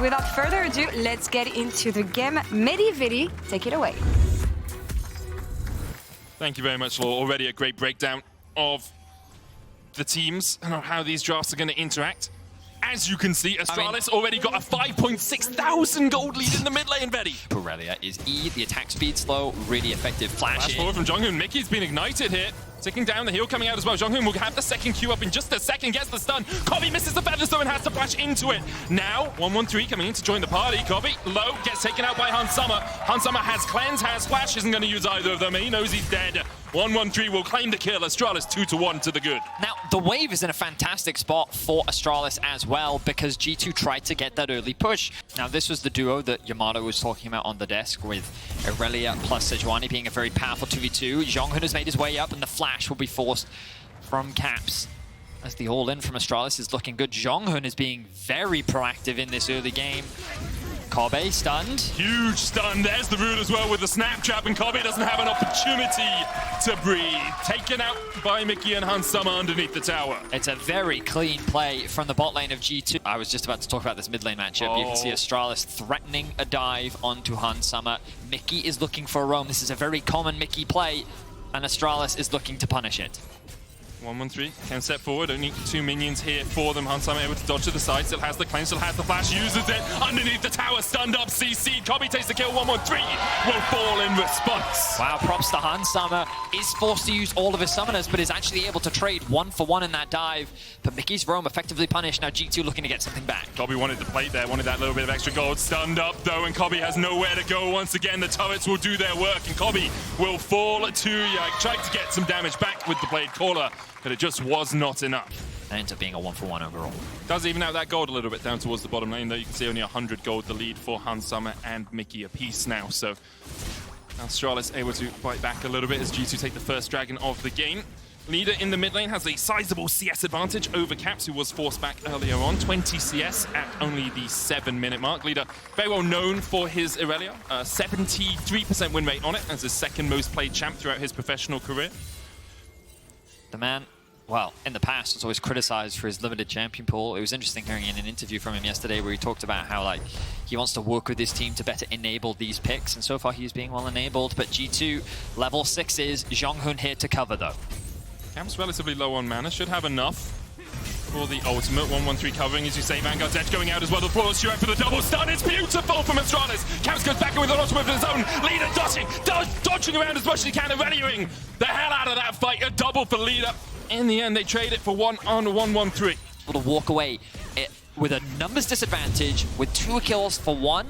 Without further ado, let's get into the game. Mediviri, take it away. Thank you very much, Law. Already a great breakdown of the teams and how these drafts are going to interact. As you can see, Astralis already got a 5.6 thousand gold lead in the mid lane, Betty. Irelia is E, the attack speed slow, really effective flash forward from Jonghoon. Mickey's been ignited here. Ticking down, the heal coming out as well. Jonghoon will have the second Q up in just a second, gets the stun. Kobe misses the Featherstone and has to flash into it. Now, 113 coming in to join the party. Kobe, low, gets taken out by Hansama. Hansama has cleanse, has flash, isn't going to use either of them. He knows he's dead. 113 will claim the kill. Astralis 2-1 to the good. Now, the wave is in a fantastic spot for Astralis as well because G2 tried to get that early push. Now, this was the duo that Yamato was talking about on the desk with Irelia plus Sejuani being a very powerful 2v2. Jonghoon has made his way up and the flash will be forced from Caps. As the all-in from Astralis is looking good. Jonghoon is being very proactive in this early game. Kobe stunned. Huge stun. There's the root as well with the snap trap, and Kobe doesn't have an opportunity to breathe. Taken out by Mickey and Hansama underneath the tower. It's a very clean play from the bot lane of G2. I was just about to talk about this mid lane matchup. You can see Astralis threatening a dive onto Hansama. Mickey is looking for a roam. This is a very common Mickey play, and Astralis is looking to punish it. 113 can step forward, only 2 minions here for them. Hansama able to dodge to the side, still has the cleanse, still has the flash, uses it underneath the tower, stunned up, CC. Kobe takes the kill, 113 will fall in response. Wow, props to Hansama. Is forced to use all of his summoners, but is actually able to trade 1-for-1 in that dive. But Mickey's roam effectively punished. Now G2 looking to get something back. Kobe wanted the plate there, wanted that little bit of extra gold. Stunned up though, and Kobe has nowhere to go. Once again, the turrets will do their work, and Kobe will fall to Yike. Tried to get some damage back with the blade caller, but it just was not enough. And ends up being a 1-for-1 overall. Does even out that gold a little bit down towards the bottom lane, though. You can see only 100 gold, the lead for Hansama and Mickey apiece now. So Astralis able to fight back a little bit as G2 take the first dragon of the game. Leader in the mid lane has a sizable CS advantage over Caps, who was forced back earlier on. 20 CS at only the 7-minute mark. Leader very well known for his Irelia. 73% win rate on it as his second most played champ throughout his professional career. The man, well, in the past was always criticized for his limited champion pool. It was interesting hearing in an interview from him yesterday where he talked about how he wants to work with his team to better enable these picks, and so far he's being well enabled. But G2 level 6 is Jonghoon here to cover though. Camp's relatively low on mana, should have enough for the ultimate. 113 covering, as you say. Vanguard's edge going out as well. The floor is out for the double stun. It's beautiful from Astralis. Camps goes back in with an ultimate of his own. Leader dodging around as much as he can, and rallying the hell out of that fight. A double for Leader. In the end, they trade it for 1-on-113. Able to walk away with a numbers disadvantage with 2 kills for 1,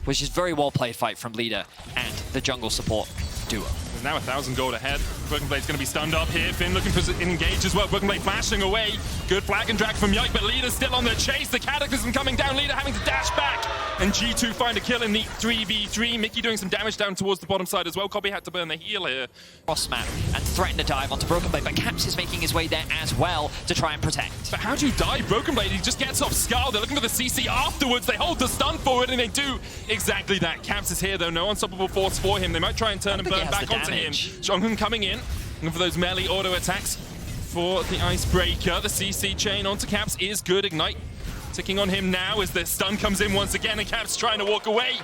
which is very well played fight from Leader and the jungle support duo. There's now 1,000 gold ahead. Broken Blade's going to be stunned up here. Finn looking for an engage as well. Broken Blade flashing away. Good flag and drag from Yike, but Leader's still on the chase. The Cataclysm coming down. Leader having to dash back. And G2 find a kill in the 3v3. Mickey doing some damage down towards the bottom side as well. Kobe had to burn the heal here. Cross map and threaten to dive onto Broken Blade, but Caps is making his way there as well to try and protect. But how do you dive Broken Blade? He just gets off Scar. They're looking for the CC afterwards. They hold the stun forward and they do exactly that. Caps is here though. No unstoppable force for him. They might try and turn and burn back onto him. Jonghoon coming in, looking for those melee auto attacks for the Icebreaker. The CC chain onto Caps is good. Ignite ticking on him now as the stun comes in once again, and Caps trying to walk away.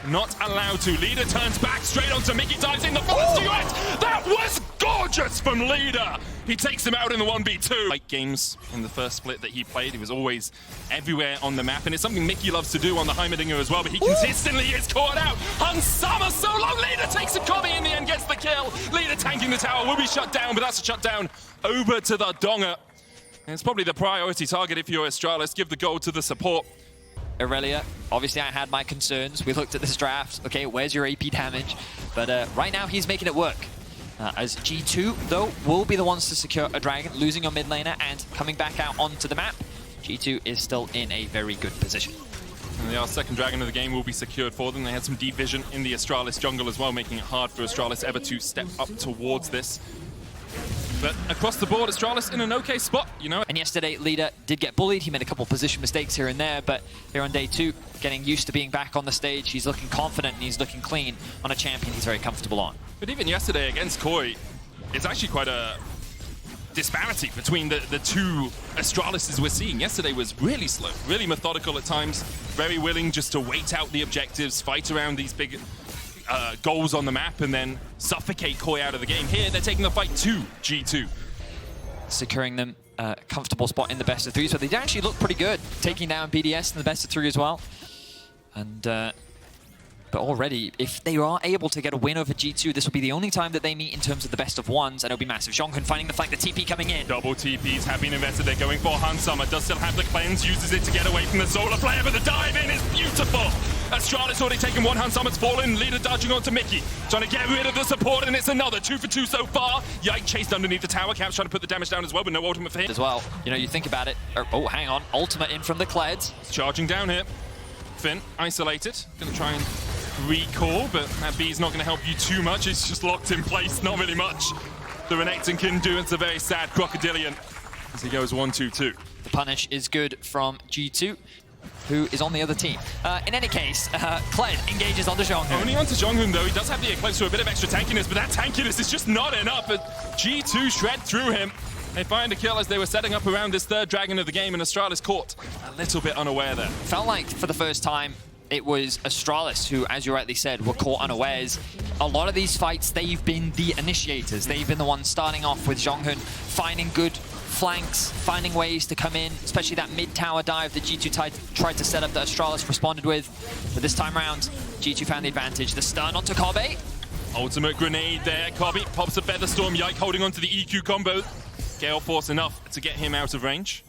Not allowed to. Leader turns back straight onto Mickey, dives in the forest duet. That was gorgeous from Leader. He takes him out in the 1v2. Like games in the first split that he played, he was always everywhere on the map, and it's something Mickey loves to do on the Heimerdinger as well, but he consistently is caught out. Hansama so long. Leader takes a Kobe in the end, gets the kill. Leader tanking the tower, will be shut down, but that's a shutdown over to the Donger. And it's probably the priority target if you're Astralis. Give the gold to the support. Irelia, obviously I had my concerns. We looked at this draft. Okay, where's your AP damage? But right now he's making it work. As G2, though, will be the ones to secure a dragon, losing your mid laner and coming back out onto the map. G2 is still in a very good position. And the second dragon of the game will be secured for them. They had some deep vision in the Astralis jungle as well, making it hard for Astralis ever to step up towards this. But across the board, Astralis in an okay spot, you know. And yesterday, Leader did get bullied. He made a couple position mistakes here and there, but here on day 2, getting used to being back on the stage, he's looking confident and he's looking clean on a champion he's very comfortable on. But even yesterday against Koi, it's actually quite a disparity between the two Astralises we're seeing. Yesterday was really slow, really methodical at times, very willing just to wait out the objectives, fight around these big goals on the map, and then suffocate Koi out of the game. Here, they're taking the fight to G2. Securing them a comfortable spot in the best of three, so they actually look pretty good, taking down BDS in the best of three as well. And but already, if they are able to get a win over G2, this will be the only time that they meet in terms of the best of ones, and it'll be massive. Zhonghun finding the flank, the TP coming in. Double TPs have been invested. They're going for Hansama. Does still have the cleanse, uses it to get away from the Solar player, but the dive in is beautiful. Astralis already taken one. Hansama's fallen. Leader dodging onto Mickey, trying to get rid of the support, and it's another 2 for 2 so far. Yike chased underneath the tower. Caps trying to put the damage down as well, but no ultimate for him. As well, you know, you think about it. Oh, hang on. Ultimate in from the Kleds. Charging down here. Finn, isolated. Gonna try and recall, but that B's not going to help you too much. It's just locked in place, not really much the Renekton can do. It's a very sad Crocodilian as he goes 1-2-2. The punish is good from G2, who is on the other team. In any case, Kled engages onto Zhonghun. Only onto Zhonghun, though. He does have the Eclipse for a bit of extra tankiness, but that tankiness is just not enough. But G2 shred through him. They find a kill as they were setting up around this third dragon of the game, and Astralis caught a little bit unaware there. Felt like for the first time, it was Astralis who, as you rightly said, were caught unawares. A lot of these fights, they've been the initiators. They've been the ones starting off with Zhonghun, finding good flanks, finding ways to come in, especially that mid-tower dive that G2 tried to set up that Astralis responded with. But this time round, G2 found the advantage. The stun onto Kobe. Ultimate grenade there. Kobe pops a Featherstorm. Yike holding onto the EQ combo. Gale Force enough to get him out of range.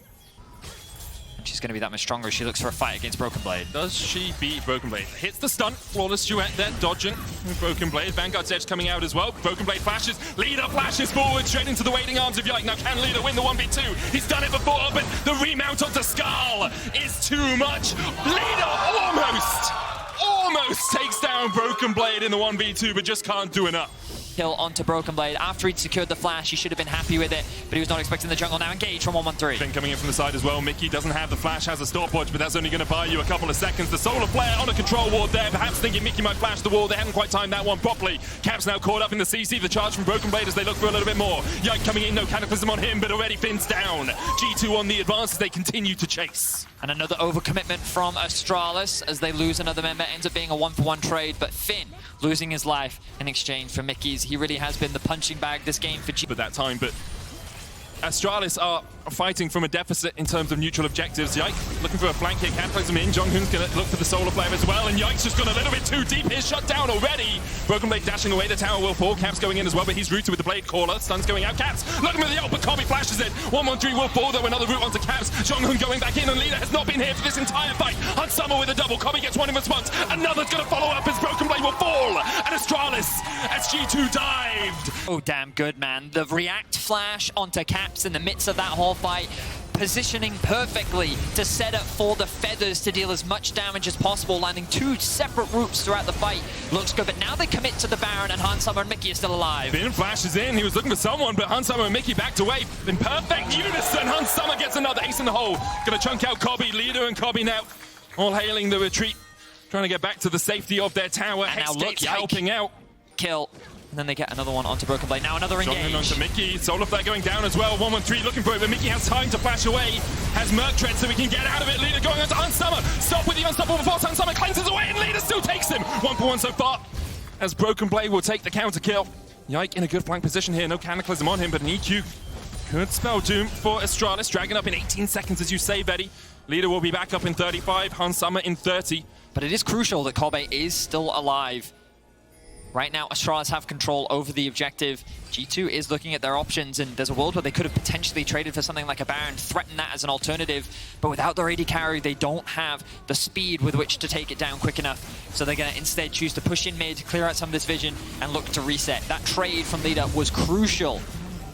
She's going to be that much stronger as she looks for a fight against Broken Blade. Does she beat Broken Blade? Hits the stun. Flawless duet there, dodging with Broken Blade. Vanguard's edge coming out as well. Broken Blade flashes. Leader flashes forward, straight into the waiting arms of Yike. Now can Leader win the 1v2? He's done it before, but the remount onto Skull is too much. Leader almost takes down Broken Blade in the 1v2, but just can't do enough. Kill onto Broken Blade. After he'd secured the flash, he should have been happy with it, but he was not expecting the jungle. Now engage from 113. Finn coming in from the side as well. Mickey doesn't have the flash, has a stopwatch, but that's only going to buy you a couple of seconds. The Solar player on a control ward there, perhaps thinking Mickey might flash the wall. They haven't quite timed that one properly. Caps now caught up in the CC. The charge from Broken Blade as they look for a little bit more. Yike coming in, no Cataclysm on him, but already Finn's down. G2 on the advance as they continue to chase. And another overcommitment from Astralis as they lose another member. Ends up being a 1-for-1 trade, but Finn losing his life in exchange for Mickey's. He really has been the punching bag this game for G2. At that time, but Astralis are fighting from a deficit in terms of neutral objectives. Yike looking for a flank here, Cataclysm in. Zhonghun's going to look for the Solar player as well, and Yike's just gone a little bit too deep. He's shut down already. Broken Blade dashing away, the tower will fall. Caps going in as well, but he's rooted with the Blade Caller. Stun's going out. Caps looking for the ult, but Kobe flashes it. 1-1-3 will fall, though. Another route onto Caps. Zhonghun going back in, and Leader has not been here for this entire fight. Hansama with a double. Kobe gets one in response. Another's going to follow up as Broken Blade will fall. And Astralis, as G2 dived. Oh, damn good, man. The react flash onto Caps in the midst of that whole fight, positioning perfectly to set up for the feathers to deal as much damage as possible, landing two separate routes throughout the fight. Looks good, but now they commit to the Baron, and Hansama and Mickey are still alive. Finn flashes in. He was looking for someone, but Hansama and Mickey backed away in perfect unison. Hansama gets another ace in the hole. Gonna chunk out Kobe. Leader and Kobe now all hailing the retreat, trying to get back to the safety of their tower. And now look, helping out. Kill. And then they get another one onto Broken Blade. Now another engage. Zhonghun onto Mickey. Solar flare going down as well. 1-1-3 looking for it, but Mickey has time to flash away. Has Merc Tread so he can get out of it. Leader going onto Hansama. Stop with the unstoppable force. Hansama cleanses away and Leader still takes him. 1-for-1 so far as Broken Blade will take the counter kill. Yike in a good flank position here. No Cataclysm on him, but an EQ could spell doom for Astralis. Dragging up in 18 seconds, as you say, Betty. Leader will be back up in 35. Hansama in 30. But it is crucial that Kobe is still alive. Right now, Astralis have control over the objective. G2 is looking at their options, and there's a world where they could have potentially traded for something like a Baron, threatened that as an alternative. But without their AD carry, they don't have the speed with which to take it down quick enough. So they're going to instead choose to push in mid, clear out some of this vision, and look to reset. That trade from Leader was crucial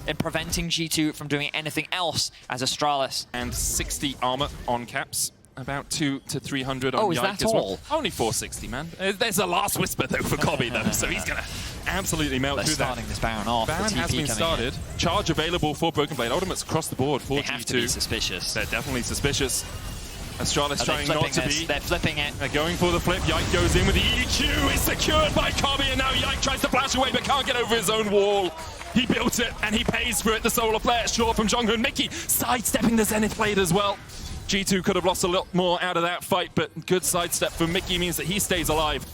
in preventing G2 from doing anything else as Astralis. And 60 armor on Caps. About 200 to 300 on Yike is that as well. all? Only 460, man. There's a last whisper, though, for Kobe, though, so he's going to absolutely melt through that. They're starting this Baron off. Baron has been started. Charge available for Broken Blade. Ultimates across the board for G2. They have to be suspicious. They're definitely suspicious. Astralis trying not to be. They're flipping it. They're going for the flip. Yike goes in with the EQ. It's secured by Kobe, and now Yike tries to flash away, but can't get over his own wall. He built it, and he pays for it. The solar flare short from Jonghoon. Mickey sidestepping the Zenith Blade as well. G2 could have lost a lot more out of that fight, but good sidestep from Mickey means that he stays alive.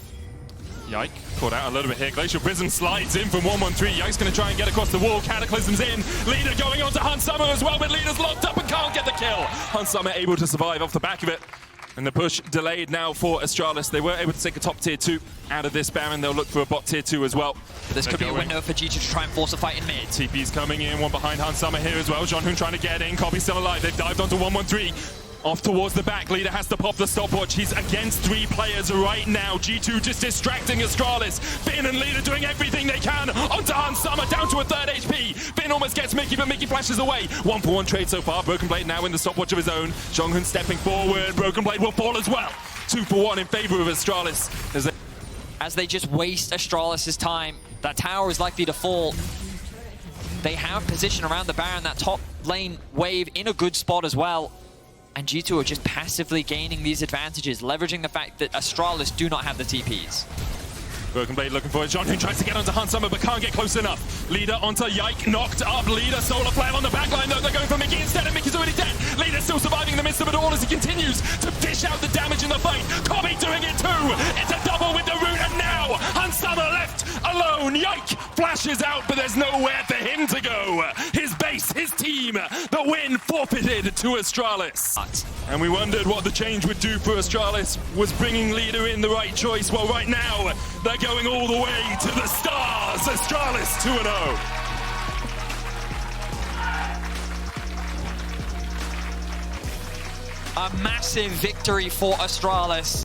Yike, caught out a little bit here. Glacial Prism slides in from 113. Yike's going to try and get across the wall. Cataclysm's in. Leader going on to Hunt Summer as well, but Leader's locked up and can't get the kill. Hunt Summer able to survive off the back of it. And the push delayed now for Astralis. They were able to take a top tier 2 out of this Baron. They'll look for a bot tier 2 as well. This could be a window for G2 to try and force a fight in mid. TP's coming in, one behind Hunt Summer here as well. Jonghoon trying to get in. Copy's still alive. They've dived onto 113. Off towards the back. Leader has to pop the stopwatch. He's against 3 players right now. G2 just distracting Astralis. Finn and Leader doing everything they can. Onto Hunt Summer, down to a 3rd HP. Finn almost gets Mickey, but Mickey flashes away. 1-for-1 trade so far. Broken Blade now in the stopwatch of his own. Jonghoon stepping forward. Broken Blade will fall as well. 2-for-1 in favor of Astralis. As they just waste Astralis' time, that tower is likely to fall. They have position around the Baron, that top lane wave in a good spot as well. And G2 are just passively gaining these advantages, leveraging the fact that Astralis do not have the TPs. Broken Blade looking for it. Jonghoon tries to get onto Hunt Summer, but can't get close enough. Leader onto Yike, knocked up. Leader, solar flare on the backline, though. They're going for Mickey instead, and Mickey's already dead. Leader still surviving in the midst of it all as he continues to dish out the damage in the fight. Kobe doing it too. It's a double with the root, and now Hunt Summer left alone. Yike flashes out, but there's nowhere for him to go. His base, his team, the win forfeited to Astralis. And we wondered what the change would do for Astralis. Was bringing Leader in the right choice? Well, right now, they're going all the way to the stars. Astralis 2-0. A massive victory for Astralis.